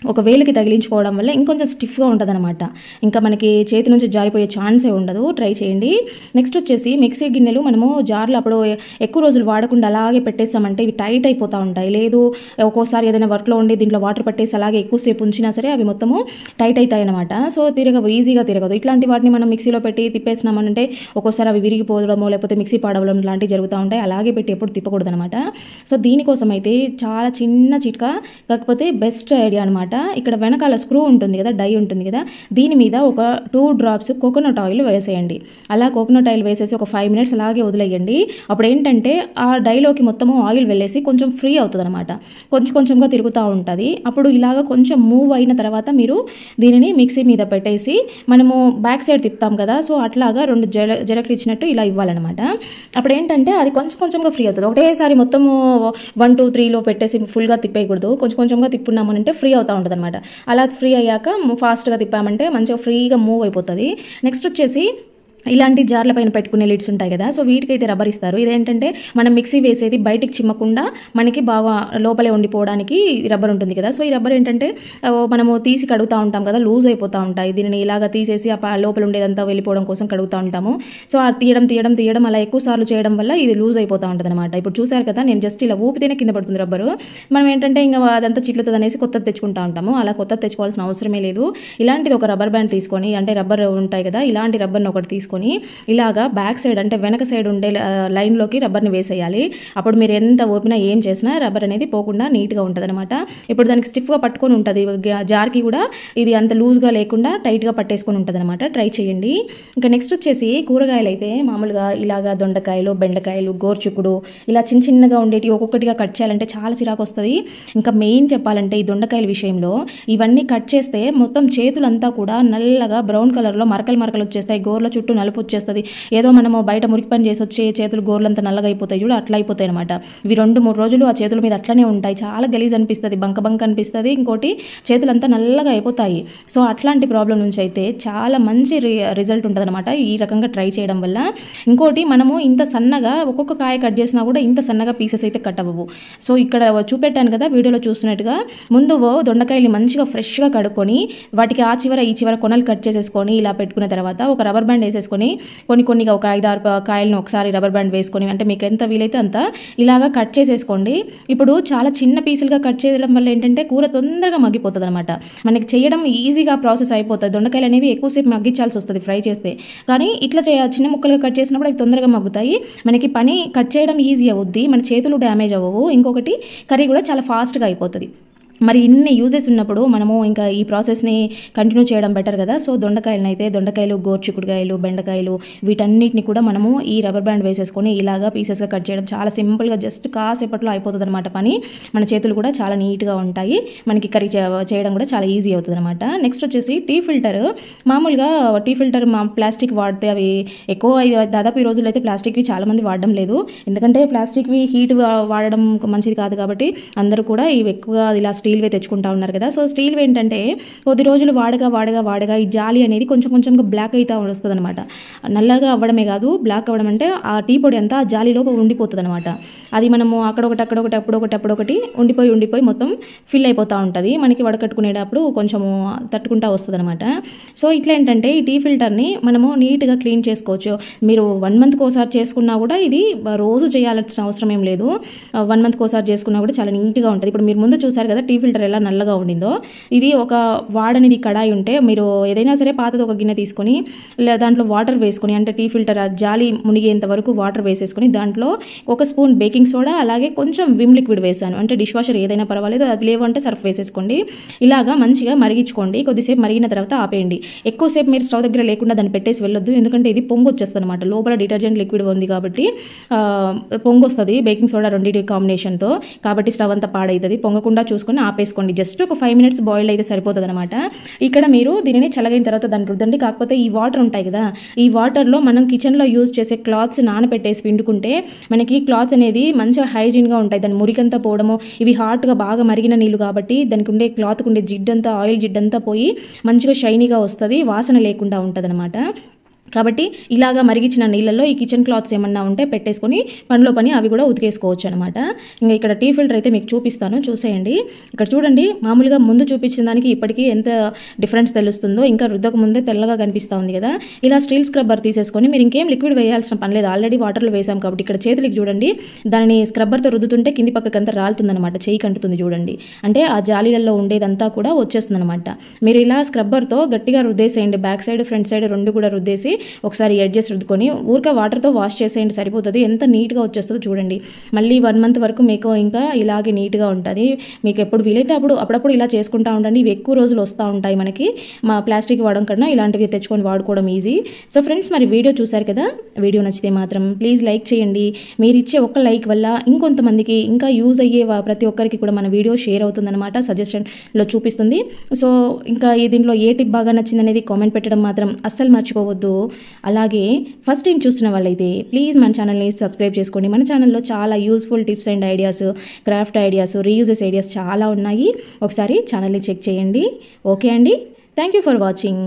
ఒక వేలికి తగిలించుకోవడం వల్ల ఇంకొంచెం స్టిఫ్గా ఉంటుంది అనమాట, ఇంకా మనకి చేతి నుంచి జారిపోయే ఛాన్సే ఉండదు. ట్రై చేయండి. నెక్స్ట్ వచ్చేసి మిక్సీ గిన్నెలు మనము జార్లు అప్పుడు ఎక్కువ రోజులు వాడకుండా అలాగే పెట్టేస్తామంటే ఇవి టైట్ అయిపోతూ ఉంటాయి. లేదు ఒక్కోసారి ఏదైనా వర్క్లో ఉండి దీంట్లో వాటర్ పట్టేసి అలాగే ఎక్కువసేపు ఉంచినా సరే అవి మొత్తము టైట్ అవుతాయి అనమాట. సో ఈజీగా తిరగదు. ఇట్లాంటి వాటిని మనం మిక్సీలో పెట్టి తిప్పేసినామనంటే ఒక్కోసారి అవి విరిగిపోవడమో లేకపోతే మిక్సీ పాడవడం లాంటివి జరుగుతూ ఉంటాయి. అలాగే పెట్టి ఎప్పుడు తిప్పకూడదు అనమాట. సో దీనికోసం అయితే చాలా చిన్న చిట్కా, కాకపోతే బెస్ట్ ఐడియా అనమాట. ఇక్కడ వెనకాల స్క్రూ ఉంటుంది కదా, డై ఉంటుంది కదా, దీని మీద ఒక 2 డ్రాప్స్ కోకోనట్ ఆయిల్ వేసేయండి. అలా కోకోనట్ ఆయిల్ వేసేసి ఒక 5 మినిట్స్ అలాగే వదిలేయండి. అప్పుడు ఏంటంటే ఆ డైలోకి మొత్తము ఆయిల్ వెళ్ళేసి కొంచెం ఫ్రీ అవుతుంది అనమాట, కొంచెంగా తిరుగుతూ ఉంటుంది. అప్పుడు ఇలాగ కొంచెం మూవ్ అయిన తర్వాత మీరు దీనిని మిక్సీ మీద పెట్టేసి మనము బ్యాక్ సైడ్ తిప్పుతాం కదా, సో అట్లాగా 2 జరకులు ఇచ్చినట్టు ఇలా ఇవ్వాలన్నమాట. అప్పుడు ఏంటంటే అది కొంచెంగా ఫ్రీ అవుతుంది. ఒకటేసారి మొత్తము 1, 2, 3లో పెట్టేసి ఫుల్గా తిప్పేయకూడదు, కొంచెంగా తిప్పున్నామనంటే ఫ్రీ అవుతూ ఉంటుంది అనమాట. అలా ఫ్రీ అయ్యాక ఫాస్ట్గా తిప్పామంటే మంచిగా ఫ్రీగా మూవ్ అయిపోతుంది. నెక్స్ట్ వచ్చేసి ఇలాంటి జార్ల పైన పెట్టుకునే లిడ్స్ ఉంటాయి కదా, సో వీటికైతే రబ్బర్ ఇస్తారు. ఇదేంటంటే మనం మిక్సీ వేసేది బయటికి చిమ్మకుండా మనకి బాగా లోపలే ఉండిపోవడానికి రబ్బర్ ఉంటుంది కదా. సో ఈ రబ్బర్ ఏంటంటే మనము తీసి కడుగుతూ ఉంటాం కదా, లూజ్ అయిపోతూ ఉంటాయి. దీనిని ఇలాగా తీసేసి లోపల ఉండేదంతా వెళ్ళిపోవడం కోసం కడుగుతూ ఉంటాము. సో ఆ తీయడం అలా ఎక్కువ సార్లు చేయడం వల్ల ఇది లూజ్ అయిపోతూ ఉంటుంది అనమాట. ఇప్పుడు చూసారు కదా, నేను జస్ట్ ఇలా ఊపితేనే కింద పడుతుంది రబ్బరు. మనం ఏంటంటే ఇంకా అదంతా చిట్లుతుంది అనేసి కొత్తది తెచ్చుకుంటూ ఉంటాము. అలా కొత్తది తెచ్చుకోవాల్సిన అవసరమే లేదు. ఇలాంటిది ఒక రబ్బర్ బ్యాండ్ తీసుకొని, అంటే రబ్బర్ ఉంటాయి కదా, ఇలాంటి రబ్బర్ని ఒకటి తీసుకొని ఇలాగా బ్యాక్ సైడ్ అంటే వెనక సైడ్ ఉండే లైన్లోకి రబ్బర్ని వేసేయాలి. అప్పుడు మీరు ఎంత ఓపినా ఏం చేసినా రబ్బర్ అనేది పోకుండా నీట్గా ఉంటుంది అనమాట. ఇప్పుడు దానికి స్టిఫ్గా పట్టుకొని ఉంటుంది, జార్కి కూడా ఇది అంత లూజ్గా లేకుండా టైట్గా పట్టేసుకొని ఉంటుంది అనమాట. ట్రై చేయండి. ఇంకా నెక్స్ట్ వచ్చేసి కూరగాయలు అయితే మామూలుగా ఇలాగా దొండకాయలు, బెండకాయలు, గోర్చుకుడు ఇలా చిన్నగా ఉండేటి ఒక్కొక్కటిగా కట్ చేయాలంటే చాలా చిరాకు వస్తుంది. ఇంకా మెయిన్ చెప్పాలంటే ఈ దొండకాయల విషయంలో ఇవన్నీ కట్ చేస్తే మొత్తం చేతులంతా కూడా నల్లగా బ్రౌన్ కలర్లో మరకలు వచ్చేస్తాయి, గోర్ల చుట్టూ నలుపు వచ్చేస్తుంది. ఏదో మనము బయట మురికి పని చేసి వచ్చే చేతులు గోర్లంతా నల్లగా అయిపోతాయి చూడు, అట్లా అయిపోతాయి అనమాట. ఇవి 2-3 రోజులు ఆ చేతుల మీద అట్లనే ఉంటాయి. చాలా గలీజ్ అనిపిస్తుంది, బంక అనిపిస్తుంది. ఇంకోటి చేతులంతా నల్లగా అయిపోతాయి. సో అట్లాంటి ప్రాబ్లం నుంచి అయితే చాలా మంచి రిజల్ట్ ఉంటుంది అనమాట ఈ రకంగా ట్రై చేయడం వల్ల. ఇంకోటి మనము ఇంత సన్నగా ఒక్కొక్క కాయ కట్ చేసినా కూడా ఇంత సన్నగా పీసెస్ అయితే కట్ అవ్వవు. సో ఇక్కడ చూపెట్టాను కదా వీడియోలో చూస్తున్నట్టుగా, ముందు దొండకాయలు మంచిగా ఫ్రెష్గా కడుక్కొని వాటికి ఆ చివర ఈ చివర కొనలు కట్ చేసేసుకొని ఇలా పెట్టుకున్న తర్వాత ఒక రబ్బర్ బ్యాండ్ వేసేసుకొని కొన్నిగా ఒక 5-6 కాయలను ఒకసారి రబ్బర్ బ్యాండ్ వేసుకొని, అంటే మీకు ఎంత వీలైతే అంత ఇలాగా కట్ చేసేసుకోండి. ఇప్పుడు చాలా చిన్న పీసులుగా కట్ చేయడం వల్ల ఏంటంటే కూర తొందరగా మగ్గిపోతుంది అనమాట. మనకి చేయడం ఈజీగా ప్రాసెస్ అయిపోతుంది. దొండకాయలు అనేవి ఎక్కువసేపు మగ్గించాల్సి వస్తుంది ఫ్రై చేస్తే, కానీ ఇట్లా చిన్న ముక్కలుగా కట్ చేసినప్పుడు అవి తొందరగా మగ్గుతాయి. మనకి పని కట్ చేయడం ఈజీ అవుద్ది, మన చేతులు డ్యామేజ్ అవ్వవు. ఇంకొకటి కర్రీ కూడా చాలా ఫాస్ట్గా అయిపోతుంది. మరి ఇన్ని యూజెస్ ఉన్నప్పుడు మనము ఇంకా ఈ ప్రాసెస్ని కంటిన్యూ చేయడం బెటర్ కదా. సో దొండకాయలు, గోర్చిక్కుడుకాయలు, బెండకాయలు వీటన్నిటిని కూడా మనము ఈ రబ్బర్ బ్యాండ్ వేసేసుకొని ఇలాగా పీసెస్గా కట్ చేయడం చాలా సింపుల్గా జస్ట్ కాసేపట్లో అయిపోతుంది అనమాట పని. మన చేతులు కూడా చాలా నీట్గా ఉంటాయి, మనకి కర్రీ చేయడం కూడా చాలా ఈజీ అవుతుంది అనమాట. నెక్స్ట్ వచ్చేసి టీ ఫిల్టర్. మామూలుగా టీ ఫిల్టర్ ప్లాస్టిక్ వాడితే అవి ఎక్కువ దాదాపు ఈ రోజుల్లో అయితే ప్లాస్టిక్వి చాలామంది వాడడం లేదు, ఎందుకంటే ప్లాస్టిక్వి హీట్ వాడడం మంచిది కాదు కాబట్టి అందరూ కూడా ఇవి ఎక్కువగా ఇలా స్టీల్వే తెచ్చుకుంటా ఉన్నారు కదా. సో స్టీల్వి ఏంటంటే కొద్ది రోజులు వాడగా ఈ జాలి అనేది కొంచెంగా బ్లాక్ అయితే వస్తుంది అనమాట. నల్లగా అవ్వడమే కాదు, బ్లాక్ అవ్వడం అంటే ఆ టీ పొడి అంతా ఆ జాలిలో ఉండిపోతుంది అనమాట. అది మనము అక్కడొకటి ఉండిపోయి మొత్తం ఫిల్ అయిపోతూ ఉంటుంది. మనకి వడకట్టుకునేటప్పుడు కొంచెము తట్టుకుంటా వస్తుంది అనమాట. సో ఇట్లా ఏంటంటే ఈ టీ ఫిల్టర్ని మనము నీట్గా క్లీన్ చేసుకోవచ్చు. మీరు 1 మంత్కి ఒకసారి చేసుకున్నా కూడా ఇది రోజు చేయాల్సిన అవసరం ఏం లేదు. 1 మంత్కి ఒకసారి చేసుకున్నా కూడా చాలా నీట్గా ఉంటుంది. ఇప్పుడు మీరు ముందు చూసారు కదా టీ ఫిల్టర్ ఎలా నల్లగా ఉండిందో. ఇది ఒక వాడనిది కడాయి ఉంటే మీరు ఏదైనా సరే పాతది ఒక గిన్నె తీసుకొని దాంట్లో వాటర్ వేసుకొని, అంటే టీ ఫిల్టర్ జాలి మునిగేంత వరకు వాటర్ వేసేసుకొని దాంట్లో 1 స్పూన్ బేకింగ్ సోడా అలాగే కొంచెం విమ్ లిక్విడ్ వేసాను. అంటే డిష్ వాషర్ ఏదైనా పర్వాలేదు, అది లేవు అంటే సర్ఫ్ వేసేసుకోండి. ఇలాగా మంచిగా మరిగించుకోండి. కొద్దిసేపు మరిగిన తర్వాత ఆపేయండి. ఎక్కువసేపు మీరు స్టవ్ దగ్గర లేకుండా దాన్ని పెట్టేసి వెళ్ళొద్దు, ఎందుకంటే ఇది పొంగు వచ్చేస్తుంది అనమాట. లోపల డిటర్జెంట్ లిక్విడ్ ఉంది కాబట్టి పొంగు వస్తుంది బేకింగ్ సోడా రెండింటి కాంబినేషన్తో, కాబట్టి స్టవ్ అంతా పాడవుతుంది. పొంగకుండా చూసుకొని ఆపేసుకోండి. జస్ట్ ఒక 5 minutes బాయిల్ అయితే సరిపోతుంది అనమాట. ఇక్కడ మీరు దీనిని చల్లగైన తర్వాత దాన్ని రుద్దండి. కాకపోతే ఈ వాటర్ ఉంటాయి కదా, ఈ వాటర్లో మనం కిచెన్లో యూజ్ చేసే క్లాత్స్ నానబెట్టేసి పిండుకుంటే మనకి క్లాత్స్ అనేది మంచిగా హైజీన్గా ఉంటాయి. దాని మురికంతా పోవడము, ఇవి హాట్గా బాగా మరిగిన నీళ్ళు కాబట్టి దానికి ఉండే క్లాత్కి ఉండే జిడ్డంతా, ఆయిల్ జిడ్డంతా పోయి మంచిగా షైనీగా వస్తుంది, వాసన లేకుండా ఉంటుంది అనమాట. కాబట్టి ఇలాగా మరిగించిన నీళ్ళల్లో ఈ కిచెన్ క్లాత్స్ ఏమన్నా ఉంటే పెట్టేసుకొని పనిలో పని అవి కూడా ఉతికేసుకోవచ్చు అనమాట. ఇంకా ఇక్కడ టీ ఫిల్టర్ అయితే మీకు చూపిస్తాను, చూసేయండి. ఇక్కడ చూడండి, మామూలుగా ముందు చూపించిన దానికి ఇప్పటికీ ఎంత డిఫరెన్స్ తెలుస్తుందో. ఇంకా రుద్దకు ముందే తెల్లగా కనిపిస్తూ ఉంది కదా. ఇలా స్టీల్ స్క్రబ్బర్ తీసేసుకొని మీరు ఇంకేం లిక్విడ్ వేయాల్సిన పని లేదు, ఆల్రెడీ వాటర్లో వేసాం కాబట్టి. ఇక్కడ చేతులకి చూడండి, దాన్ని స్క్రబ్బర్తో రుద్దుతుంటే కింది పక్కకంతా రాలుతుందనమాట, చేయి కంటుతుంది చూడండి. అంటే ఆ జాలీలలో ఉండేదంతా కూడా వచ్చేస్తుంది అనమాట. మీరు ఇలా స్క్రబ్బర్తో గట్టిగా రుద్దేసేయండి, బ్యాక్ సైడ్ ఫ్రంట్ సైడ్ రెండు కూడా రుద్దేసి ఒకసారి ఎడ్జెస్ రుద్దుకొని ఊరికే వాటర్తో వాష్ చేసేయండి, సరిపోతుంది. ఎంత నీట్గా వచ్చేస్తుందో చూడండి. మళ్ళీ 1 month వరకు మీకు ఇంకా ఇలాగే నీట్గా ఉంటుంది. మీకు ఎప్పుడు వీలైతే అప్పుడప్పుడు ఇలా చేసుకుంటూ ఉండండి. ఇవి ఎక్కువ రోజులు వస్తూ ఉంటాయి మనకి. మా ప్లాస్టిక్ వాడడం కన్నా ఇలాంటివి తెచ్చుకొని వాడుకోవడం ఈజీ. సో ఫ్రెండ్స్, మరి వీడియో చూసారు కదా, వీడియో నచ్చితే మాత్రం ప్లీజ్ లైక్ చేయండి. మీరు ఇచ్చే ఒక్క లైక్ వల్ల ఇంకొంతమందికి ఇంకా యూజ్ అయ్యే ప్రతి ఒక్కరికి కూడా మన వీడియో షేర్ అవుతుందన్నమాట, సజెషన్లో చూపిస్తుంది. సో ఇంకా దీంట్లో ఏ టిప్ బాగా నచ్చింది అనేది కామెంట్ పెట్టడం మాత్రం అస్సలు మర్చిపోవద్దు. అలాగే ఫస్ట్ టైం చూస్తున్న వాళ్ళైతే ప్లీజ్ మన ఛానల్ని సబ్స్క్రైబ్ చేసుకోండి. మన ఛానల్లో చాలా useful tips and ideas, craft ideas, reuses ideas చాలా ఉన్నాయి. ఒకసారి ఛానల్ని చెక్ చేయండి. ఓకే అండి, థ్యాంక్ యూ ఫర్ వాచింగ్.